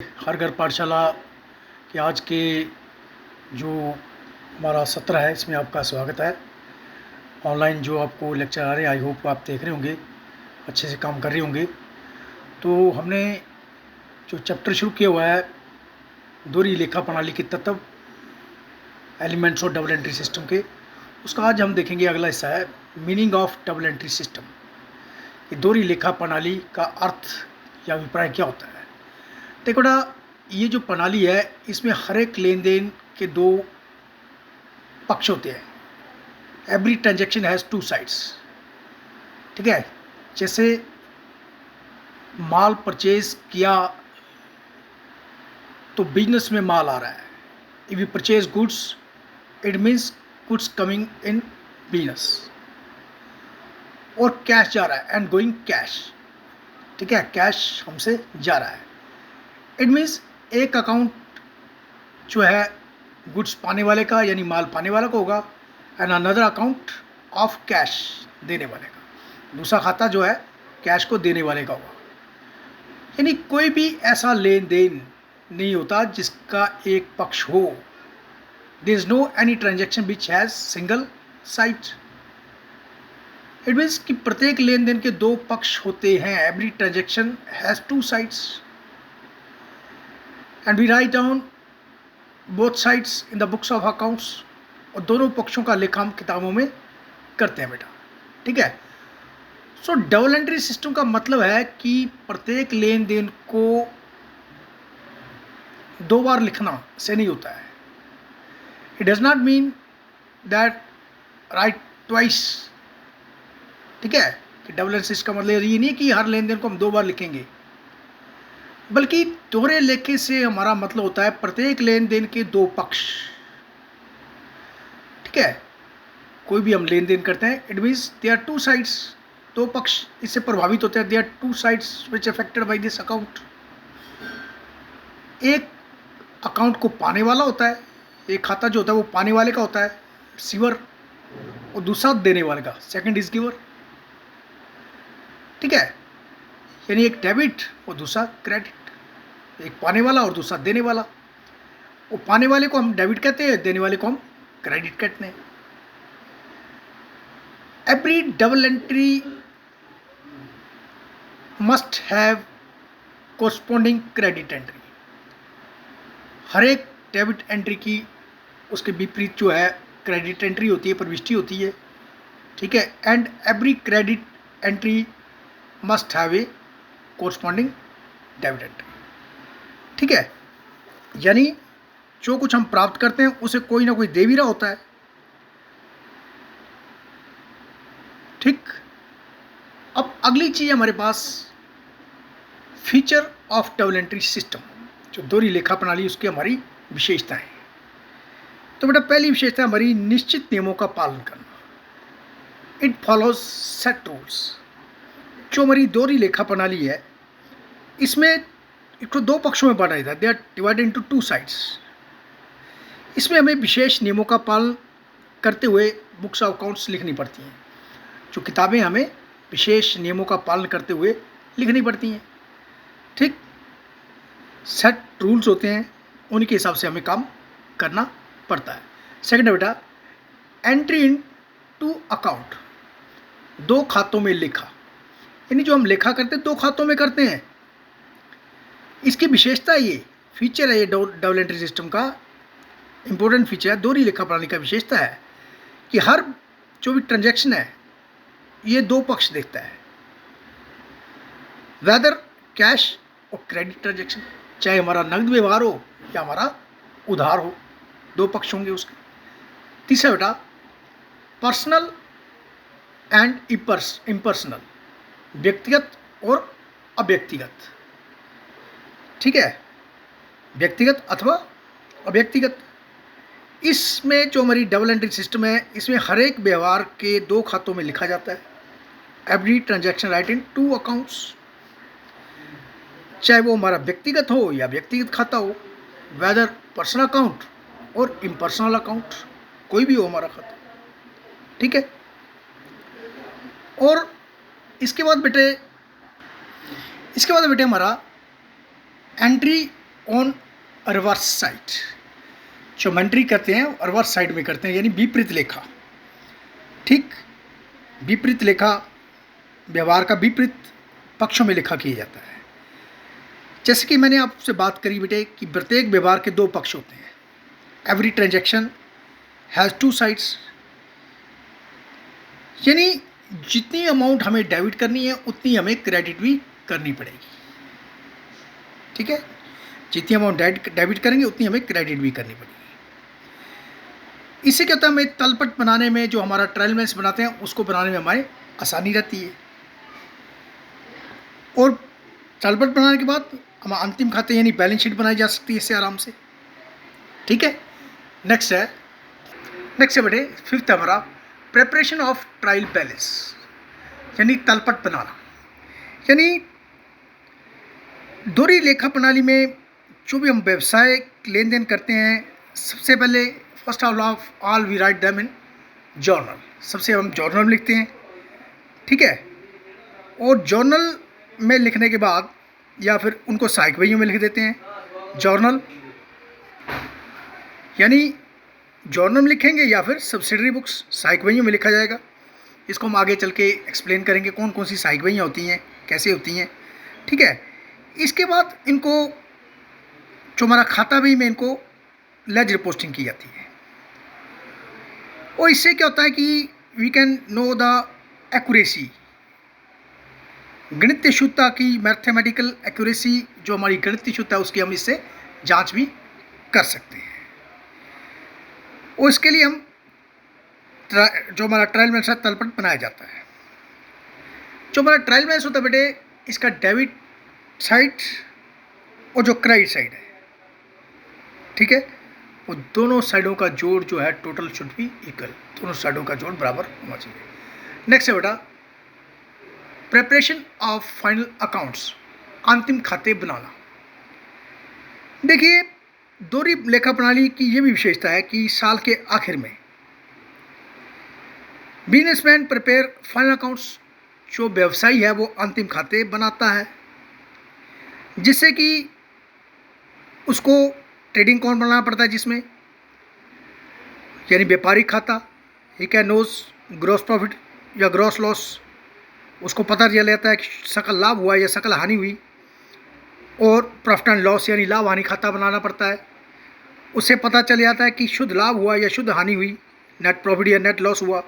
हर घर पाठशाला के आज के जो हमारा सत्र है इसमें आपका स्वागत है। ऑनलाइन जो आपको लेक्चर आ रहे हैं, आई होप आप देख रहे होंगे, अच्छे से काम कर रहे होंगे। तो हमने जो चैप्टर शुरू किया हुआ है दोहरी लेखा प्रणाली के तत्व, एलिमेंट्स और डबल एंट्री सिस्टम के, उसका आज हम देखेंगे। अगला हिस्सा है meaning of double entry system. ये दोहरी लेखा प्रणाली का अर्थ या अभिप्राय क्या होता है। देखो ना, ये जो प्रणाली है इसमें हर एक लेन देन के दो पक्ष होते हैं। Every transaction has two sides. ठीक है, जैसे माल परचेज किया तो बिजनेस में माल आ रहा है। If you purchase goods it means goods coming in business. और कैश जा रहा है एंड गोइंग कैश। ठीक है, कैश हमसे जा रहा है। इट मीन्स एक अकाउंट जो है गुड्स पाने वाले का यानी माल पाने वाला का होगा, and another account of cash देने वाले का। दूसरा खाता जो है कैश को देने वाले का होगा। यानी कोई भी ऐसा लेन देन नहीं होता जिसका एक पक्ष हो। There is no any transaction which has single side. It means कि प्रत्येक लेन देन के दो पक्ष होते हैं। Every transaction has two sides and we write down both sides in the books of accounts. और दोनों पक्षों का लेखा हम किताबों में करते हैं बेटा। ठीक है, सो डबल एंट्री सिस्टम का मतलब है कि प्रत्येक लेन देन को दो बार लिखना से नहीं होता है। It does not mean that right twice. ठीक है, कि डबल एंट्री सिस्टम का मतलब ये नहीं कि हर लेन देन को हम दो बार लिखेंगे, बल्कि दोहरे लेखे से हमारा मतलब होता है प्रत्येक लेन देन के दो पक्ष। ठीक है, कोई भी हम लेन देन करते हैं it means they are two sides. दो पक्ष इससे प्रभावित होते हैं। They are two sides which affected by this account. एक अकाउंट को पाने वाला होता है, एक खाता जो होता है वो पाने वाले का होता है, रिसीवर, और दूसरा देने वाले का, सेकंड इज गिवर। ठीक है, यानी एक डेबिट और दूसरा क्रेडिट। एक पाने वाला और दूसरा देने वाला। वो पाने वाले को हम डेबिट कहते हैं, देने वाले को हम क्रेडिट कहते हैं। Every double entry must have corresponding credit entry. हर एक डेबिट एंट्री की उसके विपरीत जो है क्रेडिट एंट्री होती है, प्रविष्टि होती है। ठीक है, and every credit entry must have a corresponding debit entry. ठीक है, यानी जो कुछ हम प्राप्त करते हैं उसे कोई ना कोई दे भी रहा होता है। ठीक, अब अगली चीज हमारे पास feature of double entry system, जो दोहरी लेखा प्रणाली, उसकी हमारी विशेषताएं। तो बेटा पहली विशेषता है हमारी निश्चित नियमों का पालन करना। It follows set rules. जो हमारी दोहरी लेखा प्रणाली है इसमें इसको दो पक्षों में बांटा जाता है। They are divided into two sides. इसमें हमें विशेष नियमों का पालन करते हुए बुक्स ऑफ अकाउंट्स लिखनी पड़ती हैं। जो किताबें हमें विशेष नियमों का पालन करते हुए लिखनी पड़ती हैं। ठीक, सेट रूल्स होते हैं, उनके हिसाब से हमें काम करना पड़ता है। सेकंड है बेटा एंट्री इन टू अकाउंट। दो खातों में लेखा, यानी जो हम लेखा करते हैं दो खातों में करते हैं। इसकी विशेषता ये फीचर है, ये डबल एंट्री सिस्टम का इंपॉर्टेंट फीचर है। दोहरी लेखा प्रणाली का विशेषता है कि हर जो भी ट्रांजैक्शन है ये दो पक्ष देखता है। वेदर कैश और क्रेडिट ट्रांजैक्शन, चाहे हमारा नकद व्यवहार हो या हमारा उधार हो, दो पक्ष होंगे उसके। तीसरा बेटा पर्सनल एंड इम्पर्सनल, व्यक्तिगत और अव्यक्तिगत। ठीक है, व्यक्तिगत अथवा अव्यक्तिगत। इसमें जो हमारी डबल एंट्री सिस्टम है इसमें हर एक व्यवहार के दो खातों में लिखा जाता है। Every transaction write in two accounts, चाहे वो हमारा व्यक्तिगत हो या व्यक्तिगत खाता हो, वेदर पर्सनल अकाउंट और इम्पर्सनल अकाउंट, कोई भी हो हमारा खाता। ठीक है, और इसके बाद बेटे हमारा एंट्री ऑन रिवर्स साइड। जो एंट्री करते हैं रिवर्स साइड में करते हैं, यानी विपरीत लेखा। ठीक, विपरीत लेखा व्यवहार का विपरीत पक्षों में लिखा किया जाता है। जैसे कि मैंने आपसे बात करी बेटे कि प्रत्येक व्यवहार के दो पक्ष होते हैं। Every transaction has two sides, यानी जितनी अमाउंट हमें डेबिट करनी है उतनी हमें क्रेडिट भी करनी पड़ेगी। ठीक है, जितनी अमाउंट डेबिट करेंगे उतनी हमें क्रेडिट भी करनी पड़ेगी। इससे क्या होता है, हमें तलपट बनाने में, जो हमारा ट्रायल बैलेंस बनाते हैं उसको बनाने में हमारे आसानी रहती है। और तलपट बनाने के बाद हम अंतिम खाते यानी बैलेंस शीट बनाई जा सकती है इससे आराम से। ठीक है, नेक्स्ट है बेटे फिफ्थ हमारा प्रिपरेशन ऑफ ट्रायल बैलेंस, यानी तलपट बनाना। यानी दोहरी लेखा प्रणाली में जो भी हम व्यवसाय लेन देन करते हैं, सबसे पहले first of all we write them in journal. सबसे हम जर्नल में लिखते हैं। ठीक है, और जर्नल में लिखने के बाद या फिर उनको सहायक बहियों में लिख देते हैं। जर्नल यानी जर्नल में लिखेंगे या फिर सब्सिडरी बुक्स सहायक बहियों में लिखा जाएगा। इसको हम आगे चल के एक्सप्लेन करेंगे कौन कौन सी सहायक बहियाँ होती हैं, कैसे होती हैं। ठीक है, इसके बाद इनको जो हमारा खाता बही में इनको लेजर पोस्टिंग की जाती है। और इससे क्या होता है कि we can know the accuracy, गणितीय शुद्धता की, मैथमेटिकल एक्यूरेसी, जो हमारी गणितीय शुद्धता है उसकी हम इससे जांच भी कर सकते हैं। और इसके लिए हम जो हमारा ट्रायल बैलेंस तलपट बनाया जाता है। जो हमारा ट्रायल बैलेंस होता है बेटे, इसका डेबिट साइड और जो क्रेडिट साइड है, ठीक है, वो दोनों साइडों का जोड़ जो है टोटल शुड बी इक्वल, दोनों साइडों का जोड़ बराबर होना चाहिए। नेक्स्ट है बेटा प्रिपरेशन ऑफ फाइनल अकाउंट्स, अंतिम खाते बनाना। देखिए, दोहरी लेखा प्रणाली की यह भी विशेषता है कि साल के आखिर में बिजनेसमैन प्रिपेयर फाइनल अकाउंट्स, जो व्यवसायी है वो अंतिम खाते बनाता है, जिससे कि उसको ट्रेडिंग अकाउंट बनाना पड़ता है, जिसमें यानी व्यापारिक खाता। He can knows gross profit या ग्रॉस लॉस, उसको पता चल जाता है कि सकल लाभ हुआ या सकल हानि हुई। और प्रॉफिट एंड लॉस यानी लाभ हानि खाता बनाना पड़ता है, उससे पता चल जाता है कि शुद्ध लाभ हुआ या शुद्ध हानि हुई, नेट प्रॉफिट या नेट लॉस हुआ।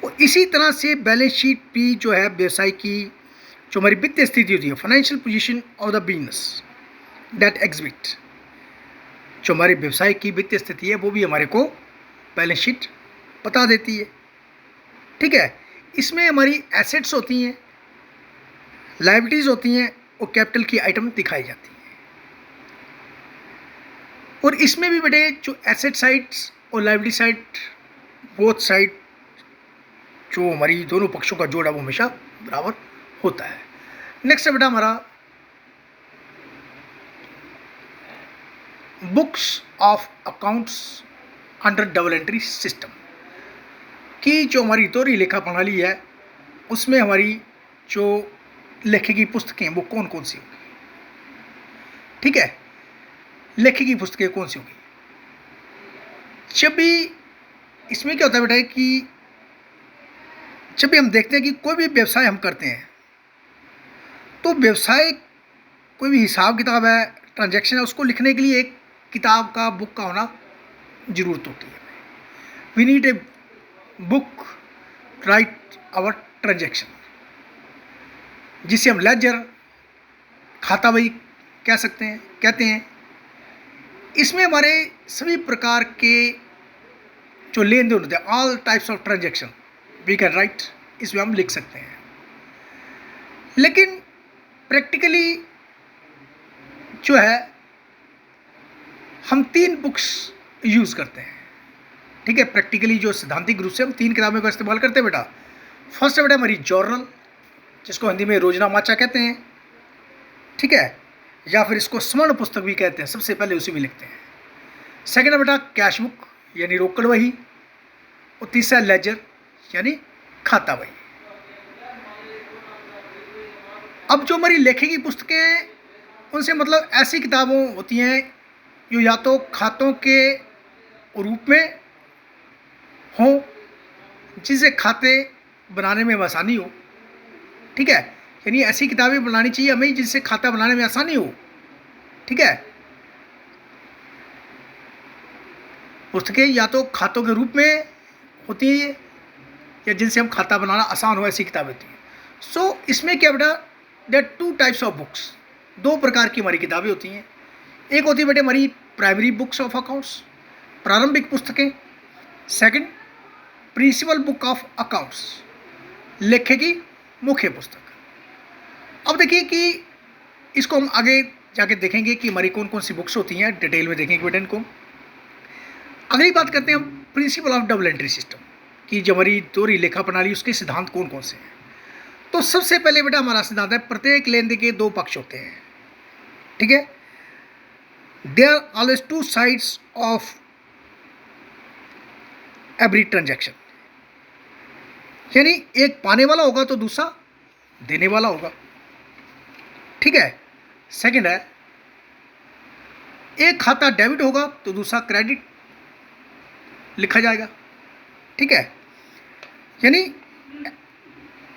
और इसी तरह से बैलेंस शीट भी जो है व्यवसाय की जो हमारी वित्तीय स्थिति होती है, financial position of the business that exhibit, जो हमारे व्यवसाय की वित्तीय स्थिति है वो भी हमारे को बैलेंस शीट बता देती है। ठीक है, इसमें हमारी एसेट्स होती हैं, लायबिलिटीज़ होती हैं और कैपिटल की आइटम दिखाई जाती हैं। और इसमें भी बेटे जो एसेट साइड्स और लायबिलिटी साइड, बोथ साइड जो हमारी दोनों पक्षों का जोड़ है वो हमेशा बराबर होता है। नेक्स्ट है बेटा हमारा books of accounts under double entry system की, जो हमारी दोहरी लेखा प्रणाली है उसमें हमारी जो लेखे की पुस्तकें वो कौन कौन सी होंगी। ठीक है, लेखे की पुस्तकें कौन सी होंगी। जब भी इसमें क्या होता है बेटा कि जब भी हम देखते हैं कि कोई भी व्यवसाय हम करते हैं, तो व्यवसाय कोई भी हिसाब किताब है, ट्रांजैक्शन है, उसको लिखने के लिए एक किताब का, बुक का होना ज़रूरत होती है। We need a book write our transaction, जिसे हम लेजर, खाता बही कहते हैं। इसमें हमारे सभी प्रकार के जो लेन देन होते हैं, all types of transaction we can write, इसमें हम लिख सकते हैं। लेकिन प्रैक्टिकली जो है हम 3 बुक्स यूज़ करते हैं। ठीक है, प्रैक्टिकली जो सिद्धांतिक रूप से हम 3 किताबों का इस्तेमाल करते हैं बेटा। फर्स्ट है बेटा हमारी जर्नल, जिसको हिंदी में रोजनामाचा कहते हैं। ठीक है, या फिर इसको स्मरण पुस्तक भी कहते हैं, सबसे पहले उसी में लिखते हैं। सेकेंड है बेटा कैश बुक यानी रोकड़ बही, और तीसरा लेजर यानी खाता बही। अब जो हमारी लेखे की पुस्तकें उनसे मतलब ऐसी किताबों होती हैं जो या तो खातों के रूप में हों, जिनसे खाते बनाने में आसानी हो। ठीक है, यानी ऐसी किताबें बनानी चाहिए हमें जिससे खाता बनाने में आसानी हो। ठीक है, पुस्तकें या तो खातों के रूप में होती हैं या जिनसे हम खाता बनाना आसान हो, ऐसी किताबें होती हैं। सो इसमें क्या बेटा, there are two types of books, दो प्रकार की हमारी किताबें होती हैं। एक होती है बेटे हमारी प्राइमरी बुक्स ऑफ अकाउंट्स, प्रारंभिक पुस्तकें। Second, principal book of accounts, लेखे की मुख्य पुस्तक। अब देखिए कि इसको हम आगे जाके देखेंगे कि हमारी कौन कौन सी बुक्स होती हैं, डिटेल में देखेंगे बेटा इनको। अगली बात करते हैं हम principle of double entry system की, जो हमारी दोहरी लेखा प्रणाली, उसके सिद्धांत कौन कौन से हैं। तो सबसे पहले बेटा हमारा सिद्धांत है प्रत्येक लेन देन के दो पक्ष होते हैं। ठीक है, there are always two sides of every transaction, यानी एक पाने वाला होगा तो दूसरा देने वाला होगा। ठीक है, सेकंड है एक खाता डेबिट होगा तो दूसरा क्रेडिट लिखा जाएगा। ठीक है, यानी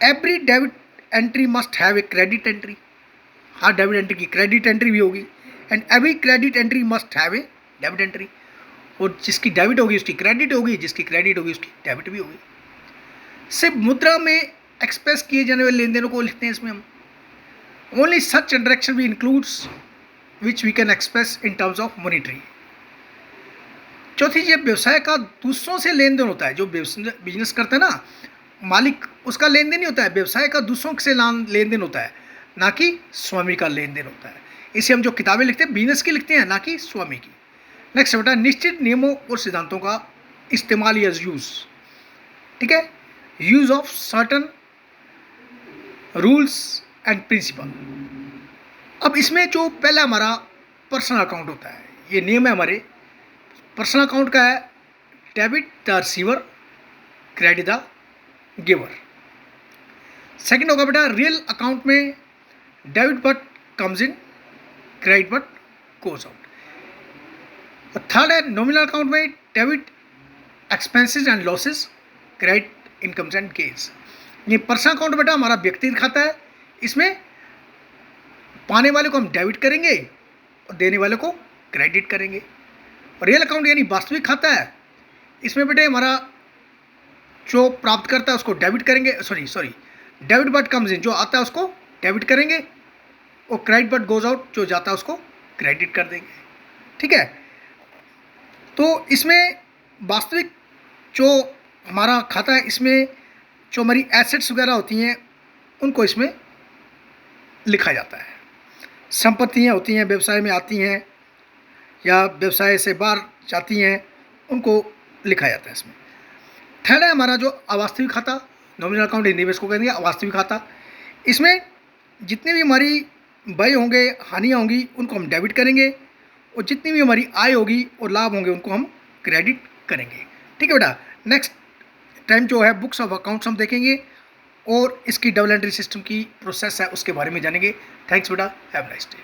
every debit entry must have a credit entry, her debit entry की क्रेडिट एंट्री भी होगी, and every credit entry must have a debit entry, और जिसकी डेबिट होगी उसकी क्रेडिट होगी, जिसकी क्रेडिट होगी उसकी डेबिट भी होगी। सिर्फ मुद्रा में एक्सप्रेस किए जाने वाले लेन देनों को लिखते हैं इसमें हम। ओनली सच ट्रांजैक्शन भी includes which we can express in terms of monetary. चौथी चीज, व्यवसाय का दूसरों से लेन देन होता है। जो बिजनेस करते हैं ना मालिक, उसका लेन देन नहीं होता है, व्यवसाय का दूसरों से लेन देन होता है, ना कि स्वामी का लेन देन होता है। इसे हम जो किताबें लिखते हैं बिजनेस की लिखते हैं, ना कि स्वामी की। नेक्स्ट बेटा, निश्चित नियमों और सिद्धांतों का इस्तेमाल या यूज। ठीक है, use of certain rules and principle. अब इसमें जो पहला हमारा पर्सनल अकाउंट होता है, ये नियम है हमारे पर्सनल अकाउंट का है, debit the receiver, credit the giver. Second होगा बेटा रियल अकाउंट में debit but comes in, credit but goes out. और थर्ड है नॉमिनल अकाउंट में debit expenses and losses, credit incomes and gains. ये पर्सनल अकाउंट बेटा हमारा व्यक्तिगत खाता है, इसमें पाने वाले को हम डेबिट करेंगे और देने वाले को क्रेडिट करेंगे। और रियल अकाउंट यानी वास्तविक खाता है, इसमें बेटे हमारा जो प्राप्त करता है उसको डेबिट करेंगे, sorry debit but comes in, जो आता है उसको डेबिट करेंगे, और क्रेडिट बट गोज आउट, जो जाता है उसको क्रेडिट कर देंगे। ठीक है, तो इसमें वास्तविक जो हमारा खाता है, इसमें जो हमारी एसेट्स वगैरह होती हैं उनको इसमें लिखा जाता है। संपत्तियाँ होती हैं व्यवसाय में आती हैं या व्यवसाय से बाहर जाती हैं, उनको लिखा जाता है इसमें। थर्ड है हमारा जो अवास्तविक खाता, नॉमिनल अकाउंट हिंदी में इसको कहेंगे अवास्तविक खाता। इसमें जितने भी हमारी व्यय होंगे, हानियाँ होंगी, उनको हम डेबिट करेंगे, और जितनी भी हमारी आय होगी और लाभ होंगे उनको हम क्रेडिट करेंगे। ठीक है बेटा, नेक्स्ट टाइम जो है बुक्स ऑफ अकाउंट्स हम देखेंगे और इसकी डबल एंट्री सिस्टम की प्रोसेस है उसके बारे में जानेंगे। थैंक्स बेटा, हैव अ नाइस डे।